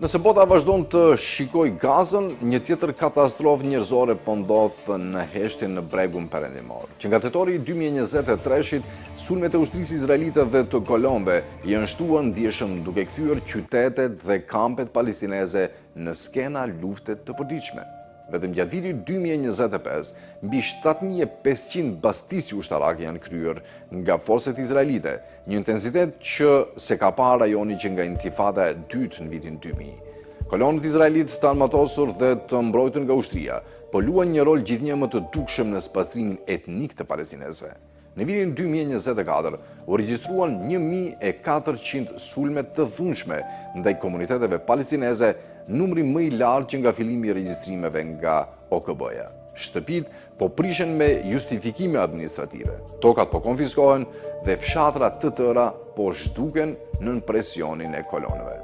Nëse bota vazhdon të shikoj Gazën, një tjetër katastrofë njerëzore po ndodh në heshtjen në bregun perëndimor. Që nga tetori i 2023-shit, sulmet e ushtrisë izraelite dhe të kolonëve janë shtuar ndjeshëm duke kthyer qytetet dhe kampet palestineze në skena lufte të përditshme. Vetëm gjatë vitit 2025, mbi 7.500 bastisje ushtarake janë kryer nga forcat izraelite, një intensitet që se ka parë rajoni që nga intifada e dytë në vitin 2000. Kolonët izraelit të armatosur dhe të mbrojtur nga ushtria, po luan një rol gjithnjë më të dukshëm në spastrimin etnik të palestinezëve. Në vitin 2024, u regjistruan 1.400 sulme të dhunshme ndaj komuniteteve palestineze, numri më i lartë që nga fillimi i regjistrimeve nga OKB-ja. Shtëpit po prishen me justifikime administrative, tokat po konfiskohen dhe fshatra të tëra po zhduken nën presionin e kolonëve.